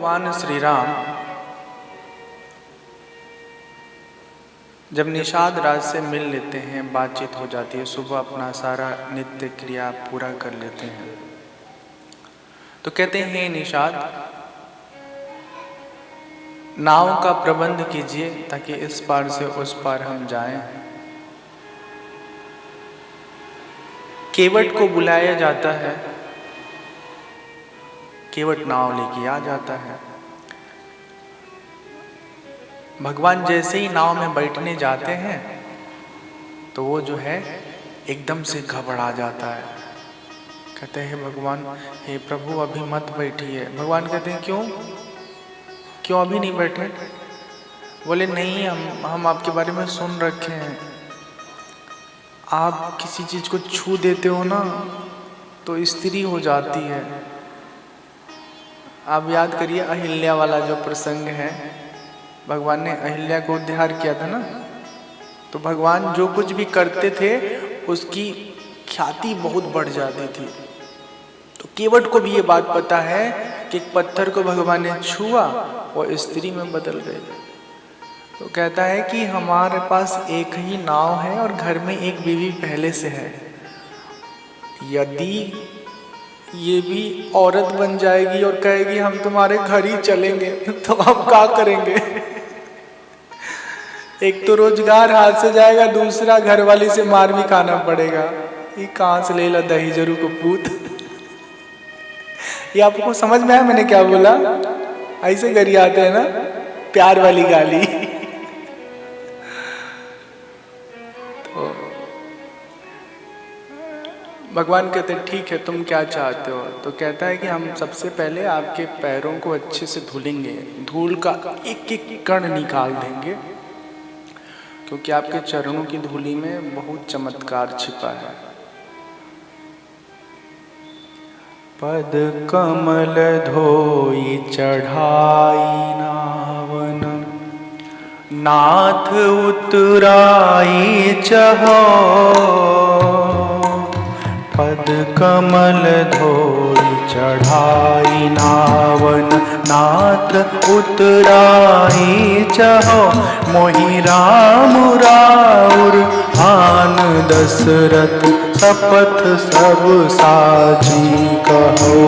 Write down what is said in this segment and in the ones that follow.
भगवान श्री राम जब निषाद राज से मिल लेते हैं, बातचीत हो जाती है, सुबह अपना सारा नित्य क्रिया पूरा कर लेते हैं, तो कहते हैं निषाद नाव का प्रबंध कीजिए ताकि इस पार से उस पार हम जाएं। केवट को बुलाया जाता है, केवट नाव लेके आ जाता है। भगवान जैसे ही नाव में बैठने जाते हैं तो वो जो है एकदम से घबरा जाता है। कहते हैं भगवान, हे प्रभु अभी मत बैठिए। भगवान कहते हैं क्यों अभी नहीं बैठे? बोले नहीं, हम आपके बारे में सुन रखे हैं, आप किसी चीज को छू देते हो ना तो स्त्री हो जाती है। आप याद करिए अहिल्या वाला जो प्रसंग है, भगवान ने अहिल्या को उद्धार किया था ना, तो भगवान जो कुछ भी करते थे उसकी ख्याति बहुत बढ़ जाती थी। तो केवट को भी ये बात पता है कि एक पत्थर को भगवान ने छुआ और स्त्री में बदल गई। तो कहता है कि हमारे पास एक ही नाव है और घर में एक बीवी पहले से है, यदि ये भी औरत बन जाएगी और कहेगी हम तुम्हारे घर ही चलेंगे तो आप क्या करेंगे? एक तो रोजगार हाथ से जाएगा, दूसरा घर वाली से मार भी खाना पड़ेगा। ये कहां से ले ला दही जरू को पूत। ये आपको समझ में आया मैंने क्या बोला? ऐसे गरियाते हैं ना, प्यार वाली गाली। तो भगवान कहते हैं ठीक है, तुम क्या चाहते हो? तो कहता है कि हम सबसे पहले आपके पैरों को अच्छे से धुलेंगे, धूल का एक एक कण निकाल देंगे, क्योंकि आपके चरणों की धूली में बहुत चमत्कार छिपा है। पद कमल धोई चढ़ाई नावन, नाथ उतराई चहो। पद कमल धोई चढ़ाई नावन, नाथ उतराई चहो। मोहि राम राउर आन दशरथ, शपथ सब साची कहो।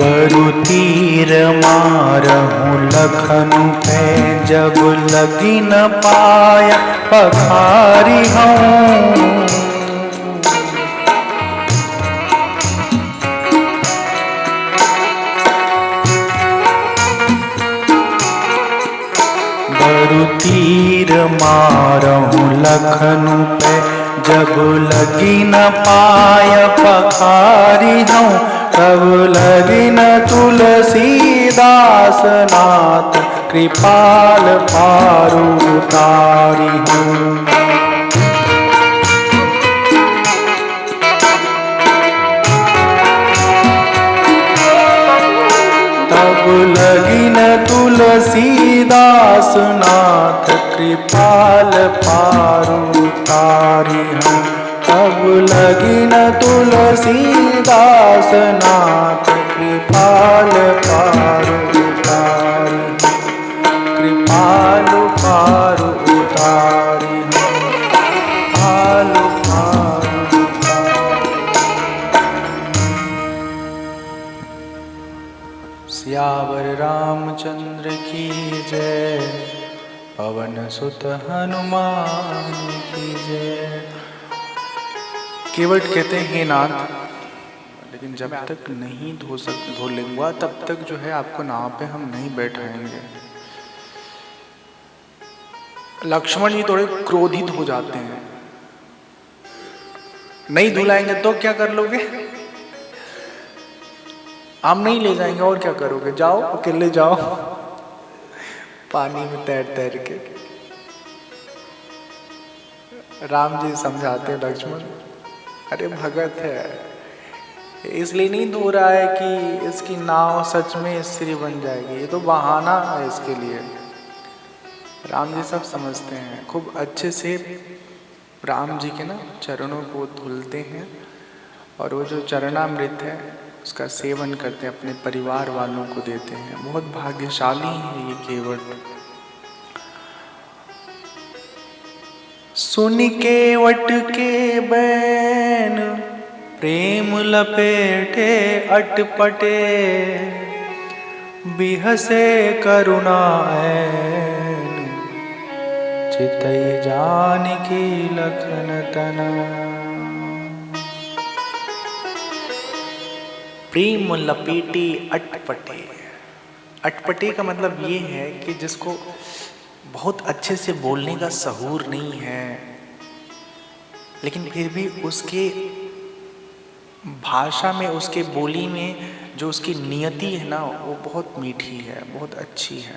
बरु तीर मारहूँ लखनऊ पे, जब लगी न पाया पखारी हूँ। बरु तीर मारहूँ लखनऊ पे, जब लगी न पाया पखारी हूँ। तब लगी न तुलसीदास नाथ, कृपाल पारू उतारी हूँ। तब लगी न तुलसीदास नाथ, कृपाल पारू उतारी हूँ। तब लगी न तुलसीदास नाथ, कृपाल पारू उतारी। कृपाल पारू उतारी, कृपाल पारू उतारी। सियावर रामचंद्र की जय, पवन सुत हनुमान की जय। केवट कहते हैं नाथ, लेकिन जब तक नहीं धो लेंगे तब तक जो है आपको नाव पे हम नहीं बैठाएंगे। लक्ष्मण जी थोड़े क्रोधित हो जाते हैं, नहीं धुलाएंगे तो क्या कर लोगे? हम नहीं ले जाएंगे, और क्या करोगे, जाओ अकेले जाओ पानी में तैर तैर के। राम जी समझाते लक्ष्मण, अरे भगत है, इसलिए नहीं धो रहा है कि इसकी नाव सच में स्त्री बन जाएगी, ये तो बहाना है इसके लिए। राम जी सब समझते हैं, खूब अच्छे से राम जी के ना चरणों को धुलते हैं और वो जो चरणामृत है उसका सेवन करते हैं, अपने परिवार वालों को देते हैं। बहुत भाग्यशाली है ये केवट। सुन केवट के बैन प्रेम लपेटे अटपटे, बिहसे करुणा ऐन चितई जानकी लखन तना। प्रेम लपेटे अटपटे। अटपटे का मतलब ये है कि जिसको बहुत अच्छे से बोलने का सहूर नहीं है, लेकिन फिर भी उसके भाषा में, उसके बोली में जो उसकी नियति है ना, वो बहुत मीठी है, बहुत अच्छी है।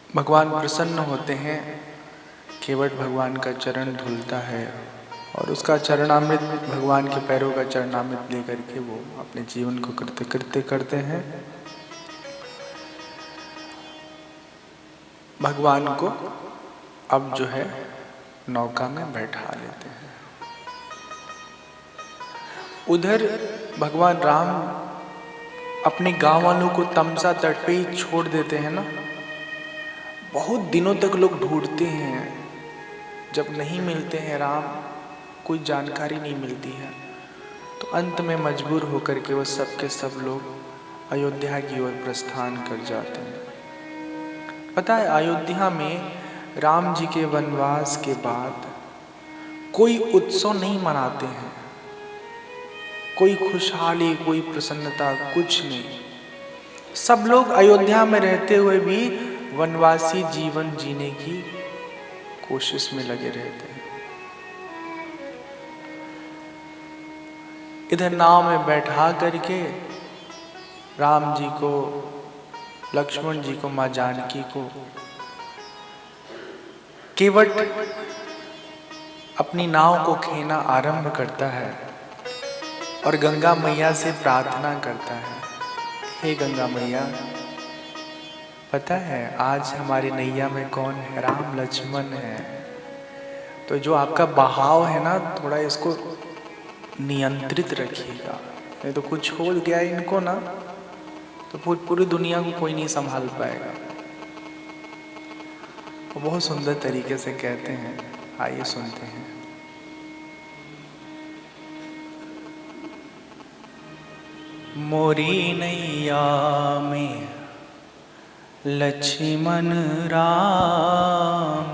भगवान प्रसन्न होते हैं, केवट भगवान का चरण धुलता है और उसका चरणामृत, भगवान के पैरों का चरणामृत लेकर के वो अपने जीवन को करते हैं। भगवान को अब जो है नौका में बैठा लेते हैं। उधर भगवान राम अपने गांव वालों को तमसा तट पे ही छोड़ देते हैं ना। बहुत दिनों तक लोग ढूंढते हैं, जब नहीं मिलते हैं राम, कोई जानकारी नहीं मिलती है, तो अंत में मजबूर होकर के वो सब के सब लोग अयोध्या की ओर प्रस्थान कर जाते हैं। पता है, अयोध्या में राम जी के वनवास के बाद कोई उत्सव नहीं मनाते हैं, कोई खुशहाली, कोई प्रसन्नता, कुछ नहीं। सब लोग अयोध्या में रहते हुए भी वनवासी जीवन जीने की कोशिश में लगे रहते हैं। इधर नाव में बैठा करके राम जी को, लक्ष्मण जी को, माँ जानकी को केवट अपनी नाव को खेना आरंभ करता है और गंगा मैया से प्रार्थना करता है, हे गंगा मैया, पता है आज हमारी नैया में कौन है? राम लक्ष्मण है। तो जो आपका बहाव है ना, थोड़ा इसको नियंत्रित रखिएगा, नहीं तो कुछ हो गया इनको ना, तो पूरी दुनिया को कोई नहीं संभाल पाएगा। वो बहुत सुंदर तरीके से कहते हैं, आइए सुनते हैं। मोरी नैया में लक्ष्मण राम,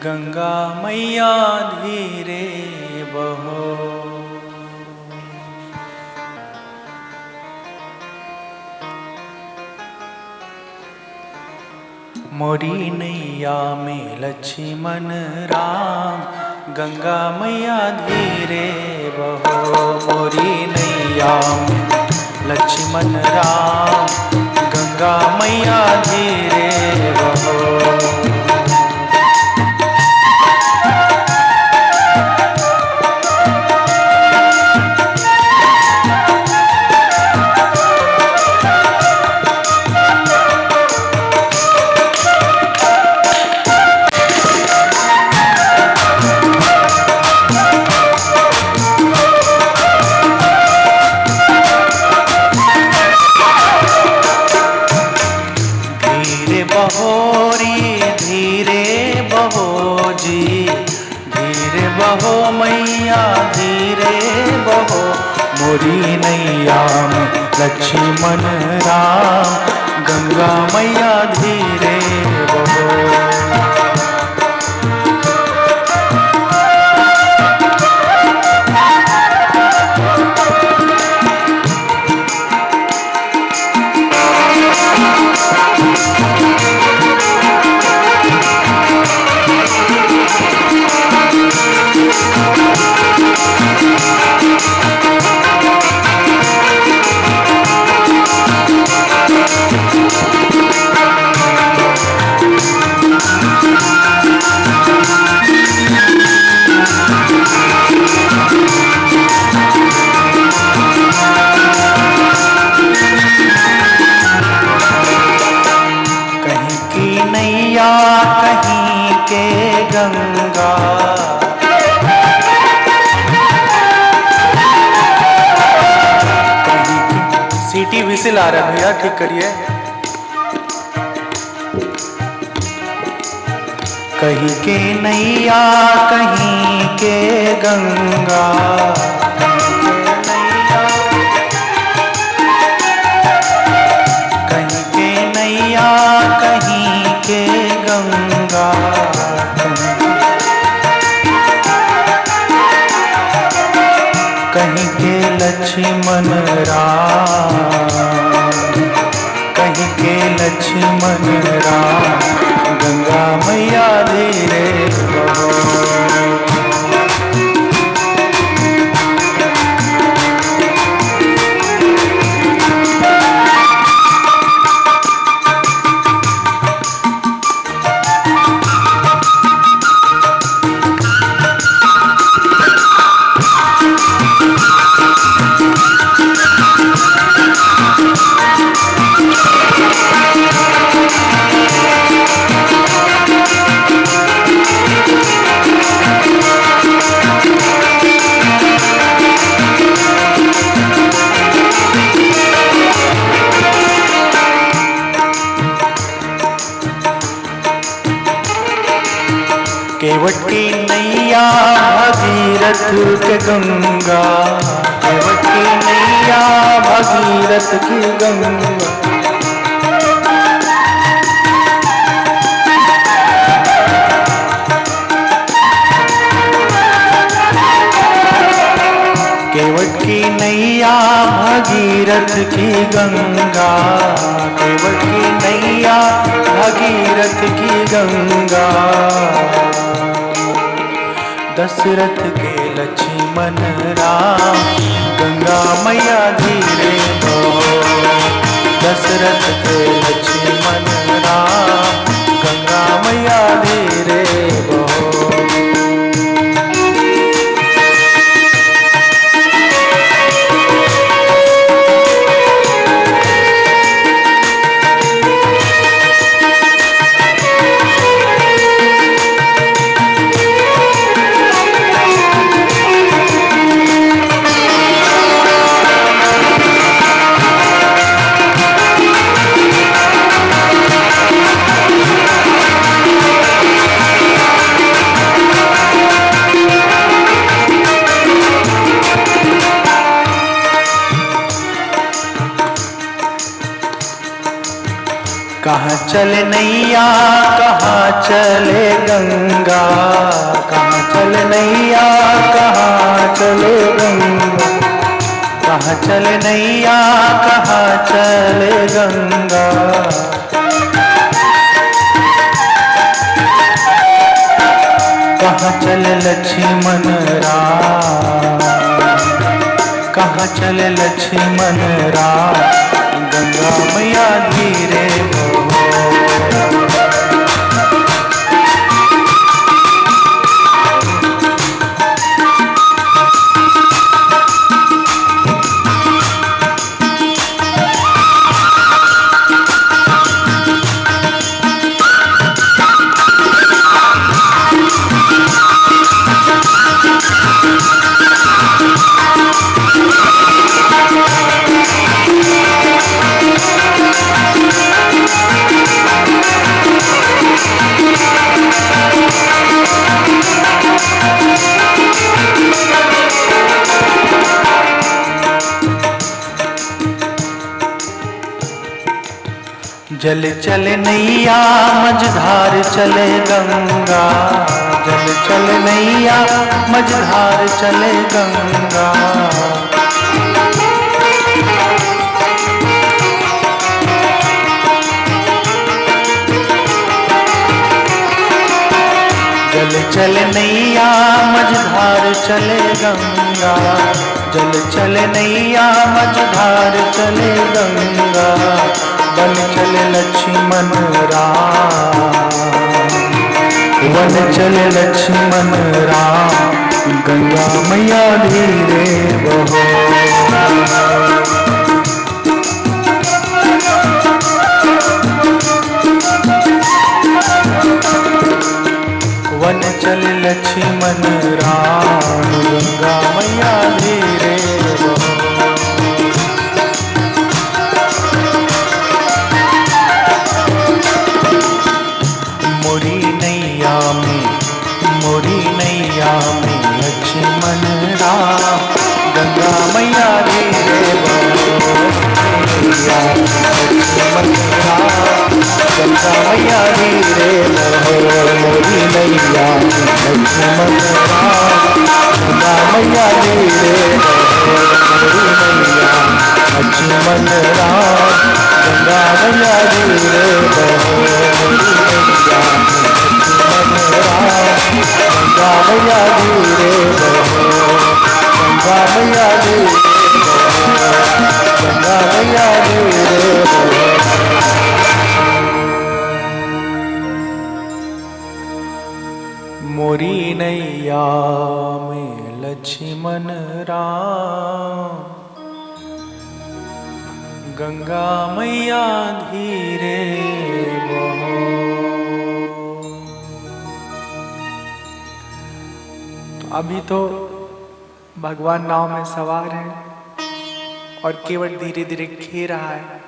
गंगा मैया धीरे बहो, मोरी नैया में लक्ष्मण राम, गंगा मैया धीरे बहो। मोरी नैया में लक्ष्मण राम, गंगा मैया धीरे बहो। मोरी नैया में लक्ष्मण राम, गंगा मैया धीरे बहो। कहीं के गंगा। सीटी विसिल आ रहा है भैया, ठीक करिए। कहीं के नैया कहीं के गंगा, कहीं के नैया कहीं के गंगा, कहीं के लक्ष्मण राम, कहीं के लक्ष्मण राम, गंगा मैया धीरे बहो। केवट की नैया भगीरथ के गंगा, केवट की नैया भगीरथ की गंगा, केवट की नैया भगीरथ की गंगा, केवट की नैया भगीरथ की गंगा, दशरथ के लक्ष्मण राम, गंगा मैया धीरे बहो। दशरथ के लक्ष्मण राम, गंगा मैया धीरे बहो। कहाँ चले नैया कहाँ चले गंगा, कहाँ चले नैया कहाँ चले गंगा, कहाँ चले नैया कहाँ चले गंगा, कहाँ चले लक्ष्मण राम, कहाँ चले लक्ष्मण राम, गंगा मैया धीरे बहो। जल चले नैया मझधार चले गंगा, जल चले नैया मझधार चले गंगा, जल चले नैया मझधार चले गंगा, जल चले नैया मझधार चले गंगा, वन चले लक्ष्मण राम, वन चले लक्ष्मण राम, गंगा मैया धीरे बहो। वन चल लक्ष्मण राम, गंगा मैया धीरे बहो। मोरी नैया में, मोरी नैया में लक्ष्मण राम, गंगा मैया धीरे बहो। लक्ष्मण राम, गंगा मैया धीरे बहो। मोरी नैया में लक्ष्मण राम, गंगा मैया धीरे बहो। मोरी नैया लक्ष्मण राम, गंगा मैया धीरे बहो। मोरी नैया गंगा मैया धीरे बहो। गंगा मैया धीरे बहो। गंगा मैया धीरे बहो। मोरी नैया में लक्ष्मण राम, गंगा मैया धीरे बहो। अभी तो भगवान नाव में सवार है और केवल धीरे धीरे खे रहा है,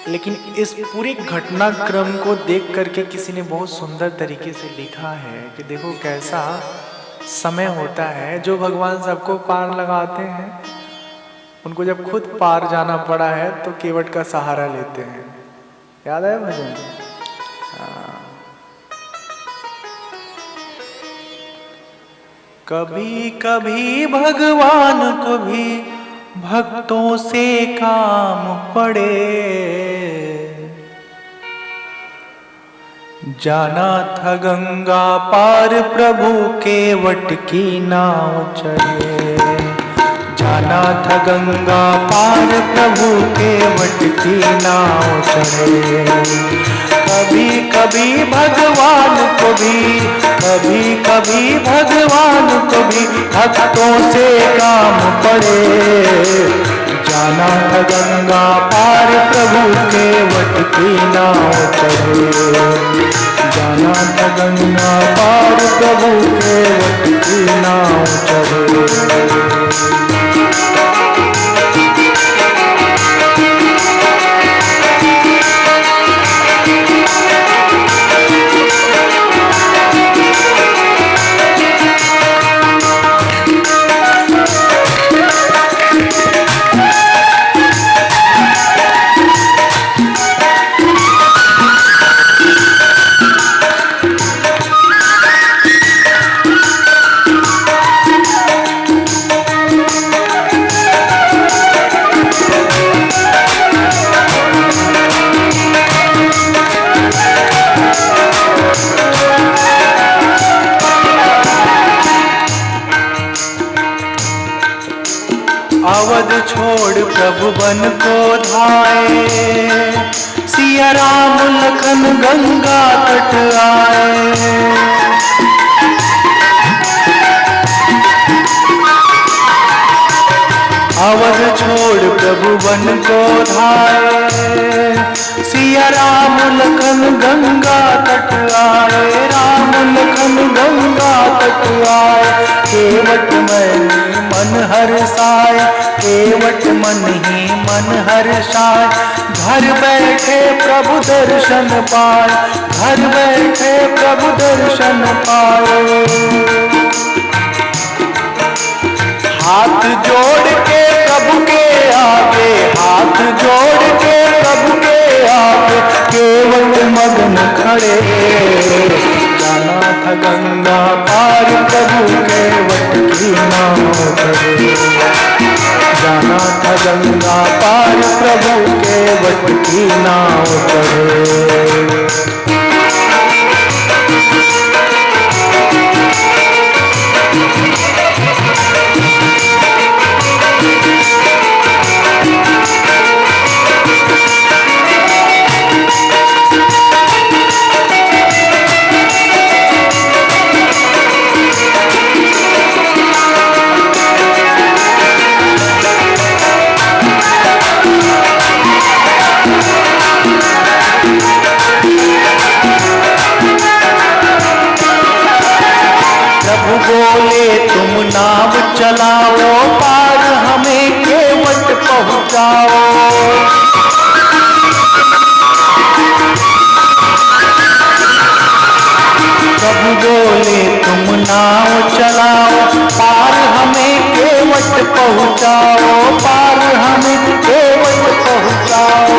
लेकिन इस पूरे घटनाक्रम को देख करके किसी ने बहुत सुंदर तरीके से लिखा है कि देखो कैसा समय होता है। जो भगवान सबको पार लगाते हैं, उनको जब खुद पार जाना पड़ा है तो केवट का सहारा लेते हैं। याद है भजन? कभी कभी भगवान को भी भक्तों से काम पड़े, जाना था गंगा पार प्रभु केवट की नाव चढ़े। जाना था गंगा पार प्रभु केवट की नाव चढ़े। कभी कभी भगवान को भी, कभी कभी भगवान को भी भक्तों से काम पड़े। जाना था गंगा पार प्रभु केवट की नाव चढ़े। जाना था गंगा पार प्रभु केवट की नाव चढ़े। अवध छोड़ प्रभु बन को धाए, सिया राम लखन गंगा तट आए। अवध छोड़ प्रभु बन को धाए, सिया राम लखन गंगा तट आए। राम लखन गंगा तट आए। केवट मन हर्षाए, केवट मन ही मन हर्षाए। घर बैठे प्रभु दर्शन पाए, घर बैठे प्रभु दर्शन पाए। हाथ जोड़ के प्रभु के आगे, हाथ जोड़ के प्रभु के आगे केवट मगन खड़े। जाना था गंगा पार प्रभु केवट की नाव चढ़े। जाना था गंगा पार प्रभु केवट की नाव चढ़े। बोले तुम नाव चलाओ, पार हमें केवट पहुँचाओ। प्रभु बोले तुम नाव चलाओ, पार हमें केवट पहुँचाओ, पार हमें केवट पहुँचाओ।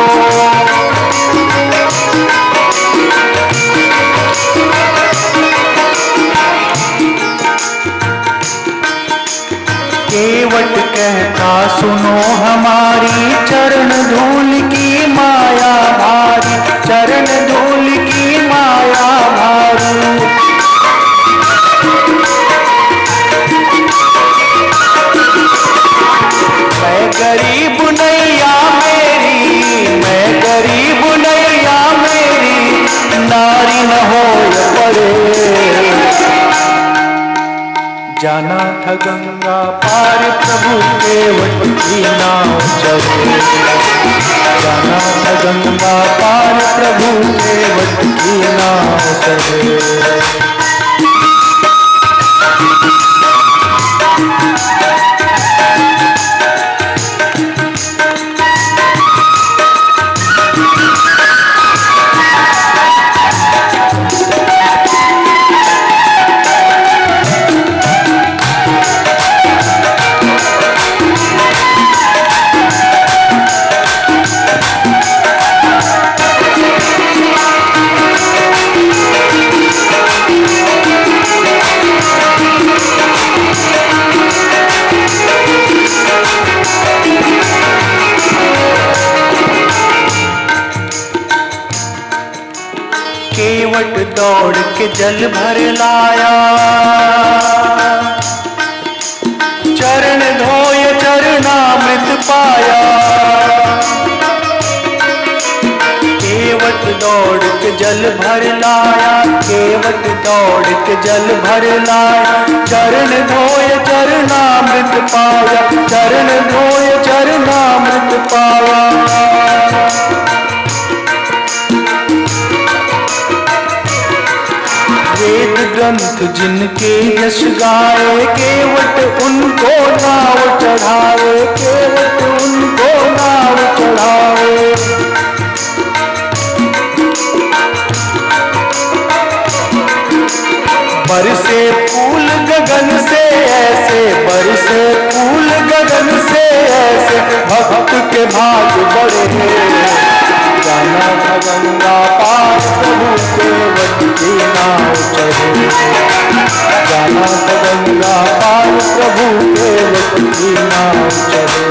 केवट कहता सुनो हमारी, चरण धूल की माया भारी, चरण धूल की माया भारी। मैं गरीब नैया मेरी, मैं गरीब नैया मेरी, नारी न हो पड़े। जाना था गंगा पार प्रभु केवट की नाव चले, जाना था गंगा पार प्रभु केवट की नाव चले। केवट दौड़ के जल भर लाया, चरण धोय चरणामृत पाया। केवट दौड़ के जल भर लाया, केवट दौड़ के जल भर लाया, चरण धोय चरणामृत पाया, चरण धोय चरणामृत पाया। वेद ग्रंथ जिनके यश गाए, केवट उनको नाव चढ़ावे, केवट उनको नाव चढ़ावे। बरसे फूल गगन से ऐसे, बरसे फूल गगन से ऐसे, भक्त के भाग बड़े हैं। जाना था गंगा पार प्रभु केवट की नाव चढ़े, जाना था गंगा पार प्रभु केवट की नाव चढ़े।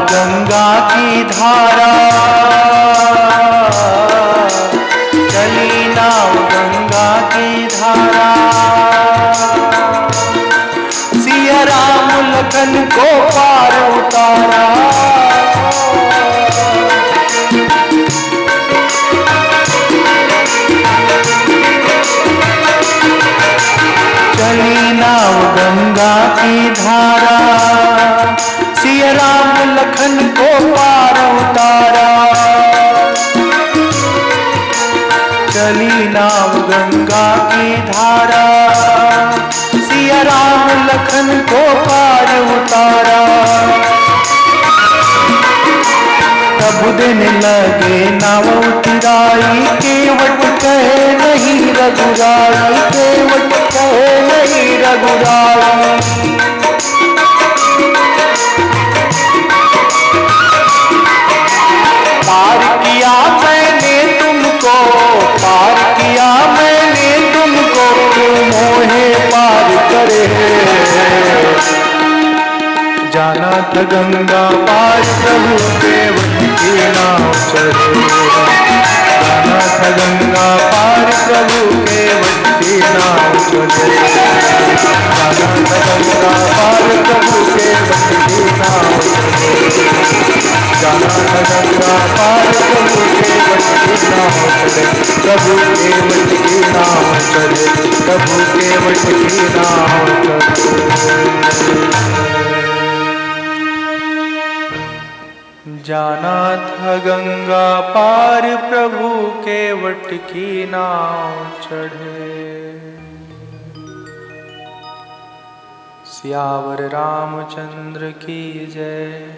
गंगा की धारा, चली नाव गंगा की धारा। सिया राम लखन को पार उतारा, चली नाव गंगा की धारा। सिया राम लखन को पार उतारा, चली नाव गंगा की धारा। सिया राम लखन को पार उतारा। प्रभु दिन लगे नाव उतराई, केवट कहे नहीं रघुराई, केवट कहे नहीं रघुराई। पार किया मैंने तुमको, पार किया मैंने तुमको, तुम मोहे पार करे। जाना था गंगा पार प्रभु के वट की नाव चढ़े, जाना था गंगा पार प्रभु के वट की नाव चढ़े, जाना था गंगा पार प्रभु के वट की नाव चढ़े, जाना था गंगा पार प्रभु के वट की नाव चढ़े, प्रभु के वट की नाव चढ़े, प्रभु के वट की नाव चढ़े। जाना था गंगा पार प्रभु के वट की नाव चढ़े, सियावर रामचंद्र की जय,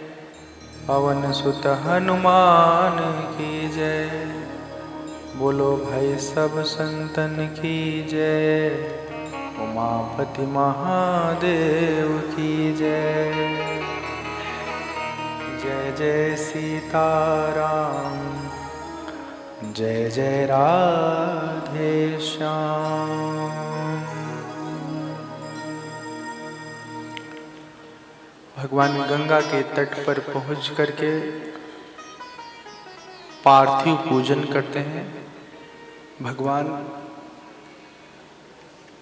पवन सुत हनुमान की जय, बोलो भाई सब संतन की जय, उमापति महादेव की जय। जय जय सीताराम, जय जय राधे श्याम। भगवान गंगा के तट पर पहुंच करके पार्थिव पूजन करते हैं। भगवान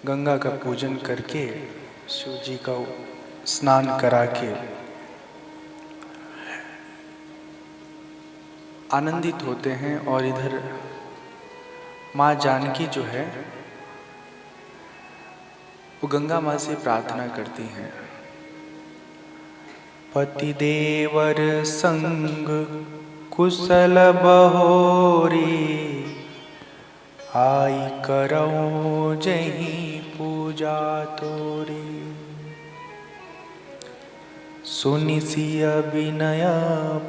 गंगा का पूजन करके शिव जी का स्नान करा के आनंदित होते हैं और इधर माँ जानकी जो है वो गंगा माँ से प्रार्थना करती हैं, पति देवर संग कुशल बहोरी, आई करऊं जहीं पूजा तोरी, सुनि सिय विनय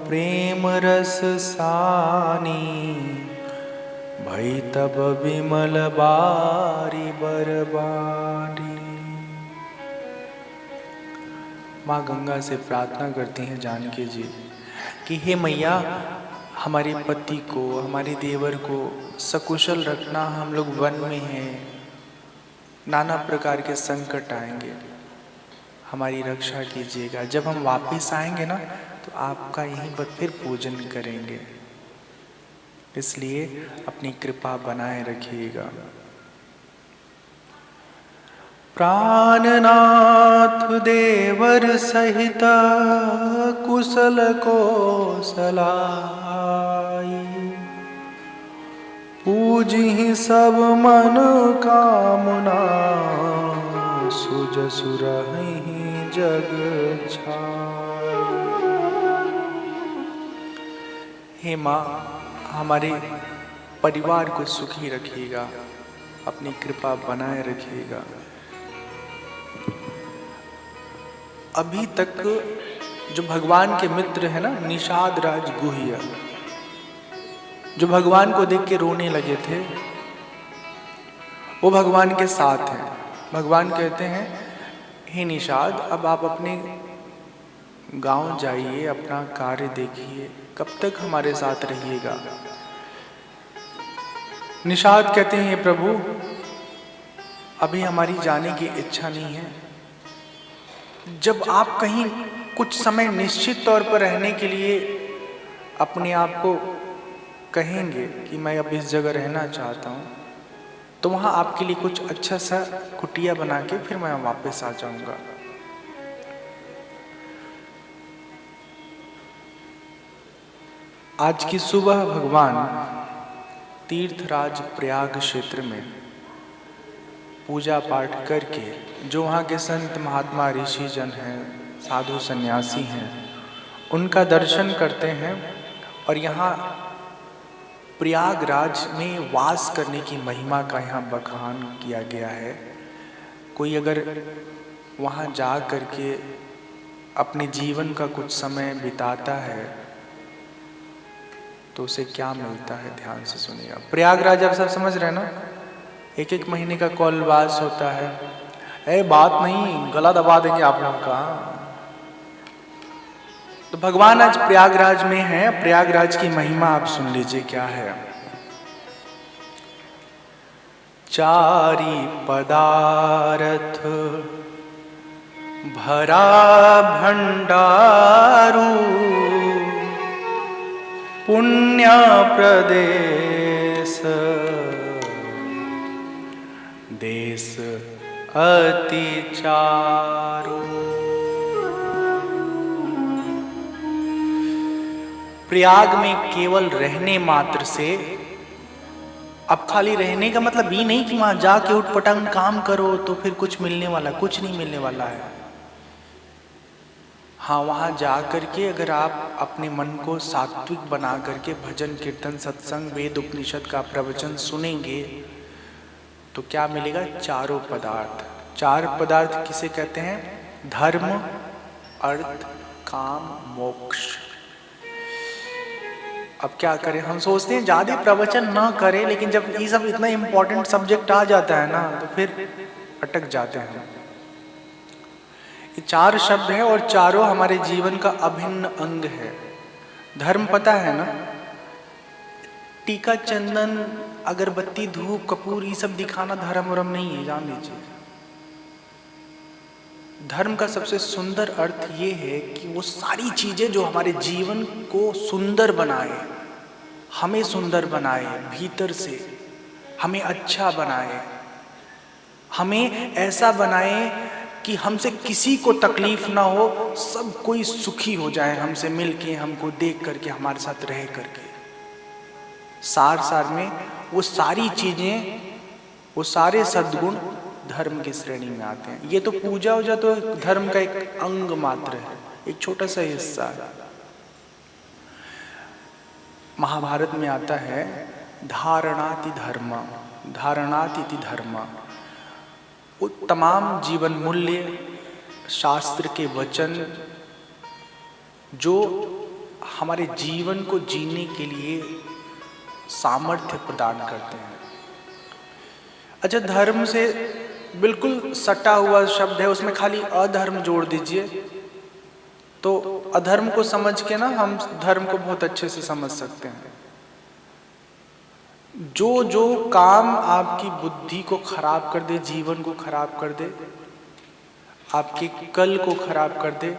प्रेम रस सानी, भई तब विमल बारी बरबारी। माँ गंगा से प्रार्थना करती हैं जानकी जी कि हे मैया, हमारे पति को, हमारे देवर को सकुशल रखना, हम लोग वन में हैं, नाना प्रकार के संकट आएंगे, हमारी रक्षा कीजिएगा। जब हम वापस आएंगे ना तो आपका यहीं पर फिर पूजन करेंगे, इसलिए अपनी कृपा बनाए रखिएगा। प्राणनाथ देवर सहित कुशल को सलाई, पूजहि सब मन कामना, सुजसु रहहि जग छाई। हे माँ, हमारे परिवार को सुखी रखिएगा, अपनी कृपा बनाए रखिएगा। अभी तक जो भगवान के मित्र है ना, निषाद राज गुह्य, जो भगवान को देख के रोने लगे थे, वो भगवान के साथ हैं। भगवान कहते हैं, हे निषाद, अब आप अपने गांव जाइए, अपना कार्य देखिए, कब तक हमारे साथ रहिएगा। निषाद कहते हैं, हे प्रभु, अभी हमारी जाने की इच्छा नहीं है। जब आप कहीं कुछ समय निश्चित तौर पर रहने के लिए अपने आप को कहेंगे कि मैं अब इस जगह रहना चाहता हूँ, तो वहाँ आपके लिए कुछ अच्छा सा कुटिया बना के फिर मैं वापस आ जाऊँगा। आज की सुबह भगवान तीर्थराज प्रयाग क्षेत्र में पूजा पाठ करके, जो वहाँ के संत महात्मा ऋषि जन हैं, साधु सन्यासी हैं, उनका दर्शन करते हैं। और यहाँ प्रयागराज में वास करने की महिमा का यहाँ बखान किया गया है। कोई अगर वहाँ जा करके अपने जीवन का कुछ समय बिताता है तो उसे क्या मिलता है, ध्यान से सुनिएगा। प्रयागराज आप सब समझ रहे हैं ना, एक एक महीने का कौलवास होता है। ए बात नहीं, गला दबा देंगे आप लोगों का। तो भगवान आज प्रयागराज में है। प्रयागराज की महिमा आप सुन लीजिए क्या है। चारि पदारथ भरा भंडारू पुण्य प्रदेश देश अति चारु। प्रयाग में केवल रहने मात्र से, अब खाली रहने का मतलब ये नहीं कि वहां जाके उठपटांग काम करो तो फिर कुछ मिलने वाला, कुछ नहीं मिलने वाला है। हाँ, वहां जा करके अगर आप अपने मन को सात्विक बना करके भजन कीर्तन सत्संग वेद उपनिषद का प्रवचन सुनेंगे तो क्या मिलेगा? चारों पदार्थ। चार पदार्थ किसे कहते हैं? धर्म, अर्थ, काम, मोक्ष। अब क्या करें, हम सोचते हैं ज्यादा प्रवचन ना करें, लेकिन जब ये सब इतना इंपॉर्टेंट सब्जेक्ट आ जाता है ना तो फिर अटक जाते हैं। ये चार शब्द है और चारों हमारे जीवन का अभिन्न अंग है। धर्म पता है ना, टीका चंदन अगरबत्ती धूप कपूर ये सब दिखाना धर्म वरम नहीं है, जान लीजिए। धर्म का सबसे सुंदर अर्थ ये है कि वो सारी चीजें जो हमारे जीवन को सुंदर बनाए, हमें सुंदर बनाए, भीतर से हमें अच्छा बनाए, हमें ऐसा बनाए कि हमसे किसी को तकलीफ ना हो, सब कोई सुखी हो जाए हमसे मिलके, हमको देख करके, हमारे साथ रह करके। सार सार में वो सारी चीजें, वो सारे सद्गुण धर्म की श्रेणी में आते हैं। ये तो पूजा वूजा तो धर्म का एक अंग मात्र है, एक छोटा सा हिस्सा है। महाभारत में आता है धारणाति धर्म, धारणाति धर्म। वो तमाम जीवन मूल्य, शास्त्र के वचन जो हमारे जीवन को जीने के लिए सामर्थ्य प्रदान करते हैं। अच्छा, धर्म से बिल्कुल सटा हुआ शब्द है, उसमें खाली अधर्म जोड़ दीजिए तो अधर्म को समझ के ना हम धर्म को बहुत अच्छे से समझ सकते हैं। जो जो काम आपकी बुद्धि को खराब कर दे, जीवन को खराब कर दे, आपके कल को खराब कर दे,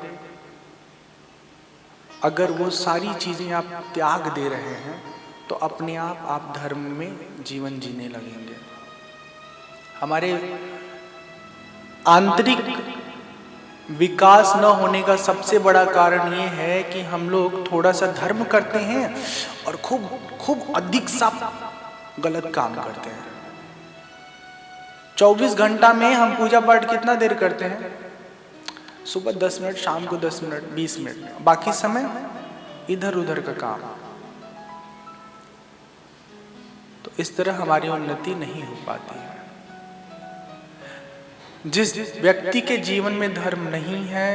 अगर वो सारी चीजें आप त्याग दे रहे हैं तो अपने आप धर्म में जीवन जीने लगेंगे। हमारे आंतरिक विकास न होने का सबसे बड़ा कारण ये है कि हम लोग थोड़ा सा धर्म करते हैं और खूब अधिक सा गलत काम करते हैं। 24 घंटा में हम पूजा पाठ कितना देर करते हैं? सुबह 10 मिनट, शाम को 10 मिनट, 20 मिनट, बाकी समय इधर उधर का काम। तो इस तरह हमारी उन्नति नहीं हो पाती है। जिस व्यक्ति के जीवन में धर्म नहीं है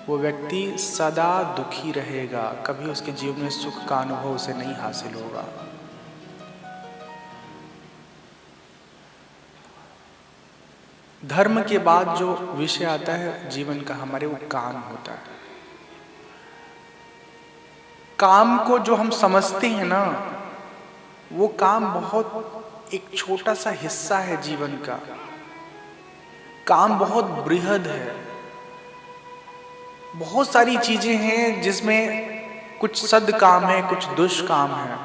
वो व्यक्ति सदा दुखी रहेगा, कभी उसके जीवन में सुख का अनुभव उसे नहीं हासिल होगा। धर्म के बाद जो विषय आता है जीवन का हमारे, वो काम होता है। काम को जो हम समझते हैं ना, वो काम बहुत एक छोटा सा हिस्सा है जीवन का। काम बहुत बृहद है, बहुत सारी चीजें हैं जिसमें कुछ सद काम है, कुछ दुष्काम है।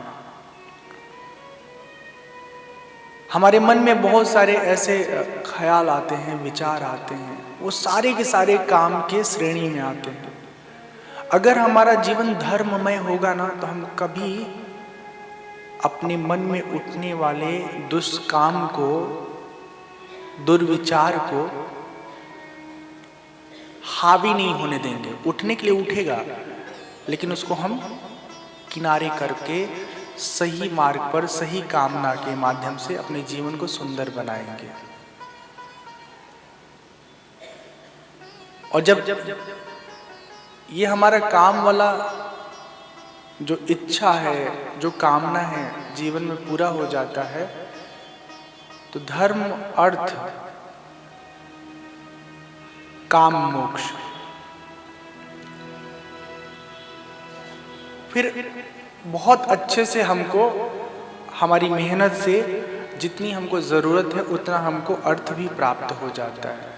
हमारे मन में बहुत सारे ऐसे ख्याल आते हैं, विचार आते हैं, वो सारे के सारे काम के श्रेणी में आते हैं। अगर हमारा जीवन धर्ममय होगा ना तो हम कभी अपने मन में उठने वाले दुष्काम को, दुर्विचार को हावी नहीं होने देंगे। उठने के लिए उठेगा, लेकिन उसको हम किनारे करके सही मार्ग पर, सही कामना के माध्यम से अपने जीवन को सुंदर बनाएंगे। और जब ये हमारा काम वाला जो इच्छा है, जो कामना है, जीवन में पूरा हो जाता है तो धर्म, अर्थ, काम, मोक्ष, फिर बहुत अच्छे से हमको हमारी मेहनत से जितनी हमको जरूरत है उतना हमको अर्थ भी प्राप्त हो जाता है।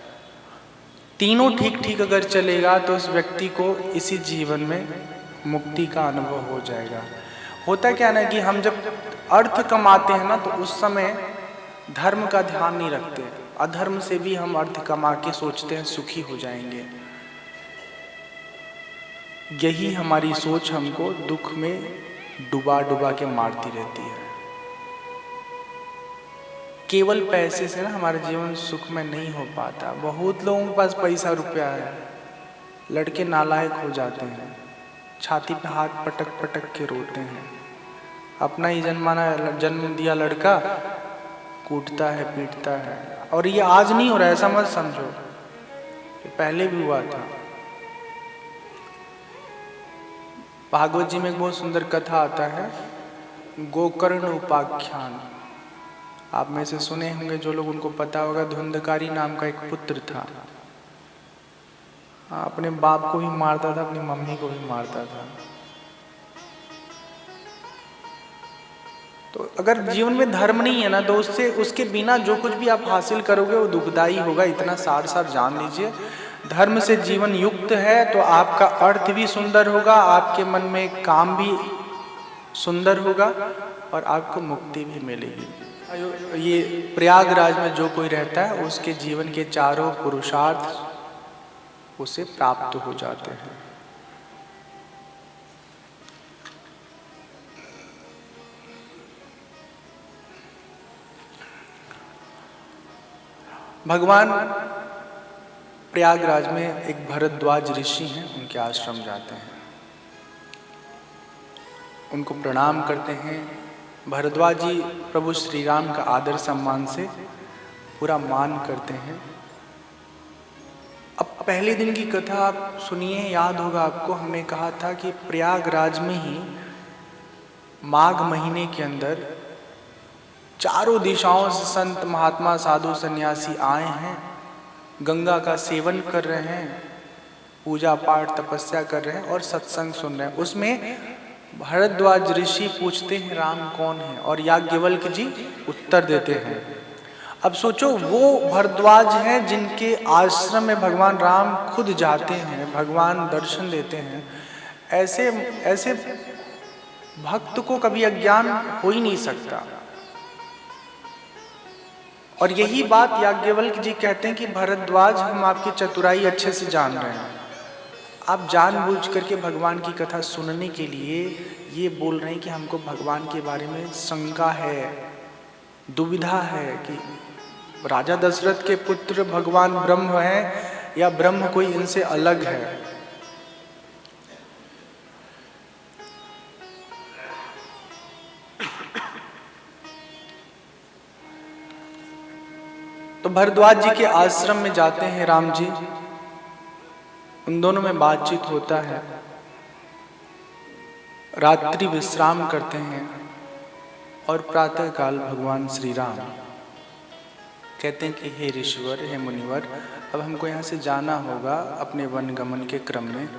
तीनों ठीक ठीक अगर चलेगा तो उस व्यक्ति को इसी जीवन में मुक्ति का अनुभव हो जाएगा। होता क्या ना कि हम जब अर्थ कमाते हैं ना तो उस समय धर्म का ध्यान नहीं रखते, अधर्म से भी हम अर्थ कमा के सोचते हैं सुखी हो जाएंगे। यही हमारी सोच हमको दुख में डुबा डुबा के मारती रहती है। केवल पैसे से ना हमारा जीवन सुख में नहीं हो पाता। बहुत लोगों के पास पैसा रुपया है, लड़के नालायक हो जाते हैं, छाती पे हाथ पटक पटक के रोते हैं। अपना ही जन्म दिया लड़का कूटता है, पीटता है। और ये आज नहीं हो रहा है, ऐसा मत समझो, ये पहले भी हुआ था। भागवत जी में एक बहुत सुंदर कथा आता है, गोकर्ण उपाख्यान। आप में से सुने होंगे जो लोग, उनको पता होगा। धुंधकारी नाम का एक पुत्र था, अपने बाप को भी मारता था, अपनी मम्मी को भी मारता था। तो अगर जीवन में धर्म नहीं है ना तो उसके बिना जो कुछ भी आप हासिल करोगे वो दुखदाई होगा। इतना सार सार जान लीजिए। धर्म से जीवन युक्त है तो आपका अर्थ भी सुंदर होगा, आपके मन में काम भी सुंदर होगा और आपको मुक्ति भी मिलेगी। ये प्रयागराज में जो कोई रहता है उसके जीवन के चारों पुरुषार्थ उसे प्राप्त हो जाते हैं। भगवान प्रयागराज में एक भरद्वाज ऋषि हैं, उनके आश्रम जाते हैं, उनको प्रणाम करते हैं। भरद्वाज जी प्रभु श्री राम का आदर सम्मान से पूरा मान करते हैं। अब पहले दिन की कथा आप सुनिए, याद होगा आपको, हमने कहा था कि प्रयागराज में ही माघ महीने के अंदर चारों दिशाओं से संत महात्मा साधु सन्यासी आए हैं, गंगा का सेवन कर रहे हैं, पूजा पाठ तपस्या कर रहे हैं और सत्संग सुन रहे हैं। उसमें भरद्वाज ऋषि पूछते हैं राम कौन है, और याज्ञवल्क्य जी उत्तर देते हैं। अब सोचो, वो भरद्वाज हैं जिनके आश्रम में भगवान राम खुद जाते हैं, भगवान दर्शन देते हैं। ऐसे भक्त को कभी अज्ञान हो ही नहीं सकता। और यही बात याज्ञवल्क्य जी कहते हैं कि भरद्वाज, हम आपकी चतुराई अच्छे से जान रहे हैं, आप जानबूझ करके भगवान की कथा सुनने के लिए ये बोल रहे हैं कि हमको भगवान के बारे में शंका है, दुविधा है कि राजा दशरथ के पुत्र भगवान ब्रह्म हैं या ब्रह्म कोई इनसे अलग है। तो भरद्वाज जी के आश्रम में जाते हैं राम जी, उन दोनों में बातचीत होता है, रात्रि विश्राम करते हैं और प्रातः काल भगवान श्री राम कहते हैं कि हे ऋषिवर, हे मुनिवर, अब हमको यहाँ से जाना होगा अपने वन गमन के क्रम में।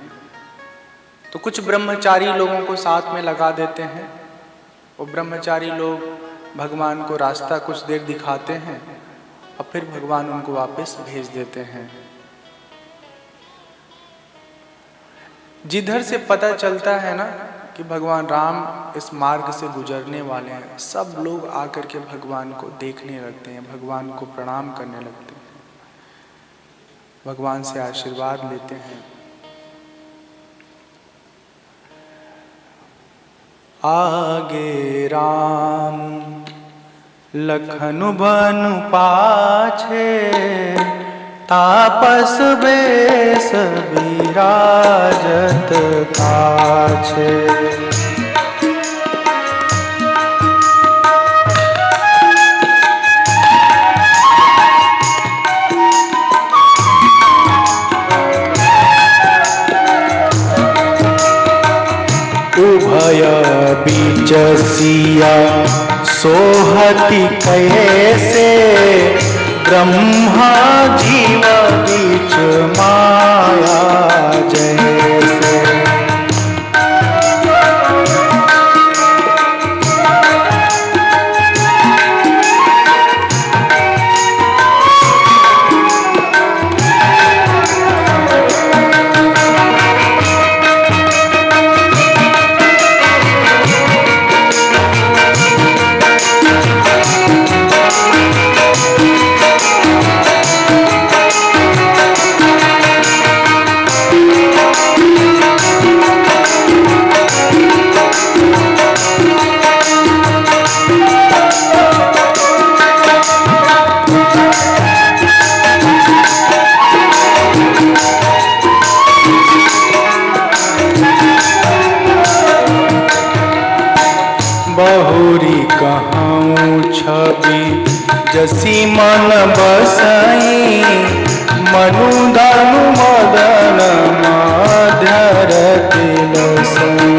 तो कुछ ब्रह्मचारी लोगों को साथ में लगा देते हैं। वो ब्रह्मचारी लोग भगवान को रास्ता कुछ देर दिखाते हैं और फिर भगवान उनको वापस भेज देते हैं। जिधर से पता चलता है ना कि भगवान राम इस मार्ग से गुजरने वाले हैं, सब लोग आकर के भगवान को देखने लगते हैं, भगवान को प्रणाम करने लगते हैं, भगवान से आशीर्वाद लेते हैं। आगे राम लखनु बनु पाछे, तापस बेस विराजत काछे। उभय बीच सिया सोहति कैसे, ब्रह्मा जीव बीच माया जैसे। छवि जसी मन बसाई, मनु धनु मदन माध्यर तिलसाई।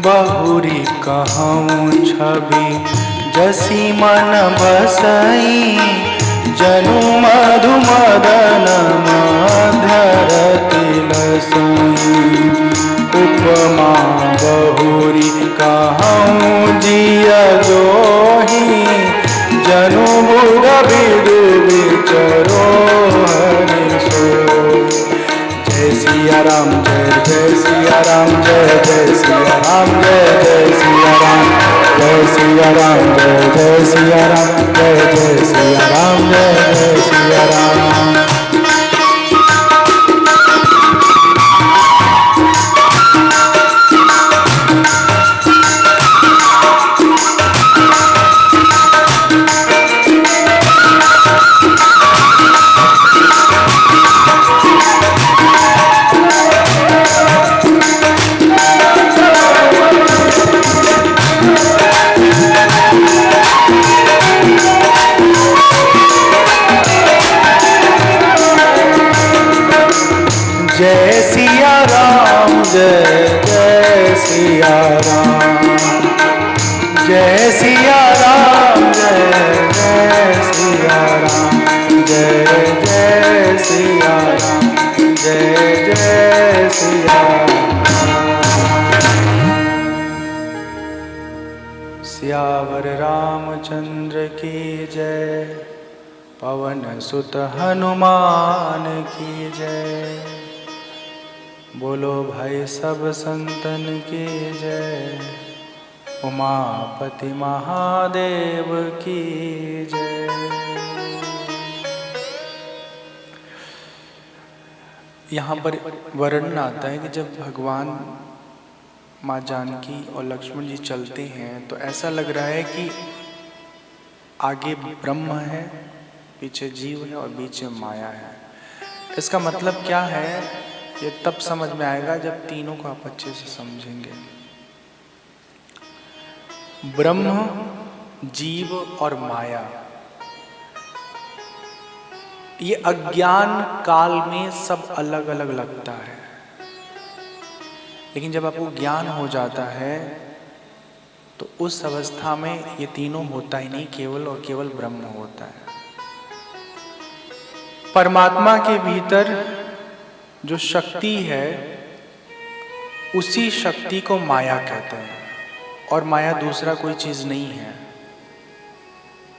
बहुरी कहूँ छवि जसी मन बसाई, जनु मधु मदन माध्यर तिलसाई। उपमा बहुरी कहूँ जिया जोही, जनु बुध विदु विचरो हरि सोई। जय सिया राम जय सिया राम जय सिया राम जय सिया राम जय सिया राम जय सिया राम जय सिया राम जय सिया राम। जय सिया राम जय सिया राम जय सिया राम जय सिया राम जय सिया राम जय सिया राम। सियावर रामचंद्र की जय, पवन सुत हनुमान की जय। बोलो भाई सब संतन की जय, उमापति महादेव की जय। यहाँ पर वर्णन आता है कि जब भगवान माँ जानकी और लक्ष्मण जी चलते हैं तो ऐसा लग रहा है कि आगे ब्रह्म है, पीछे जीव है और बीच में माया है। इसका मतलब क्या है ये तब समझ में आएगा जब तीनों को आप अच्छे से समझेंगे। ब्रह्म, जीव और माया, ये अज्ञान काल में सब अलग अलग लगता है, लेकिन जब आपको ज्ञान हो जाता है तो उस अवस्था में ये तीनों होता ही नहीं, केवल और केवल ब्रह्म होता है। परमात्मा के भीतर जो शक्ति है उसी शक्ति को माया कहते हैं, और माया दूसरा कोई चीज नहीं है।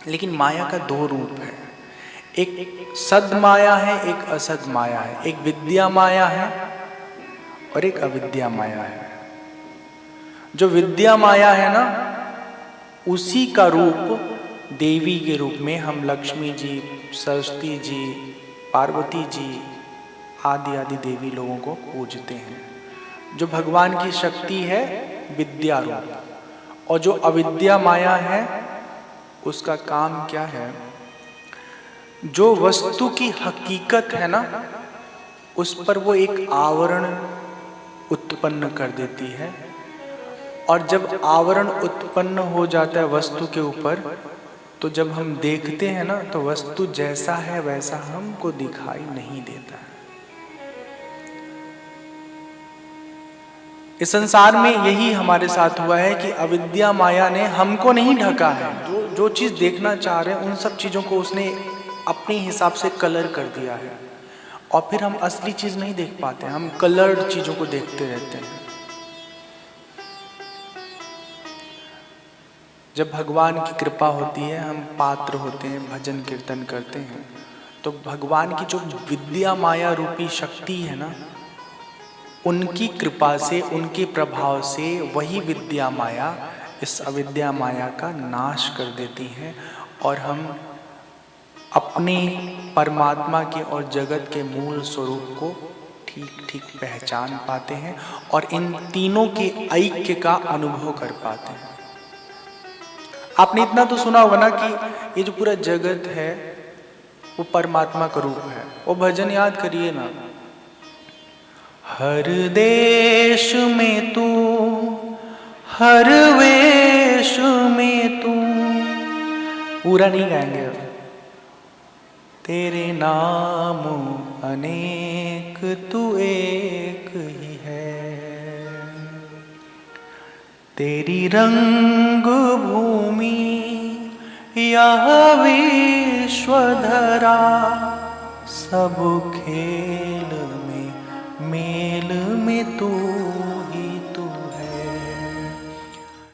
लेकिन माया का दो रूप है, एक सद माया है, एक असद माया है, एक विद्या माया है और एक अविद्या माया है। जो विद्या माया है ना, उसी का रूप देवी के रूप में हम लक्ष्मी जी, सरस्वती जी, पार्वती जी आदि आदि देवी लोगों को पूजते हैं। जो भगवान की शक्ति है विद्या रूप, और जो अविद्या माया है उसका काम क्या है, जो वस्तु की हकीकत है ना उस पर वो एक आवरण उत्पन्न कर देती है, और जब आवरण उत्पन्न हो जाता है वस्तु के ऊपर तो जब हम देखते हैं ना तो वस्तु जैसा है वैसा हमको दिखाई नहीं देता है। इस संसार में यही हमारे साथ हुआ है कि अविद्या माया ने हमको नहीं ढका है। जो चीज देखना चाह रहे हैं उन सब चीजों को उसने अपने हिसाब से कलर कर दिया है, और फिर हम असली चीज नहीं देख पाते, हम कलर्ड चीजों को देखते रहते हैं। जब भगवान की कृपा होती है, हम पात्र होते हैं, भजन कीर्तन करते हैं, तो भगवान की जो विद्या माया रूपी शक्ति है ना, उनकी कृपा से, उनके प्रभाव से वही विद्या माया इस अविद्या माया का नाश कर देती है और हम अपने परमात्मा के और जगत के मूल स्वरूप को ठीक ठीक पहचान पाते हैं और इन तीनों के ऐक्य का अनुभव कर पाते हैं। आपने इतना तो सुना होगा ना कि ये जो पूरा जगत है वो परमात्मा का रूप है। वो भजन याद करिए ना, हर देश में तू, हर वेश में तू, पूरा नहीं गाएंगे, तेरे नाम अनेक तू एक ही है, तेरी रंग भूमि यह विश्वधरा, सब खेल में मेल में तू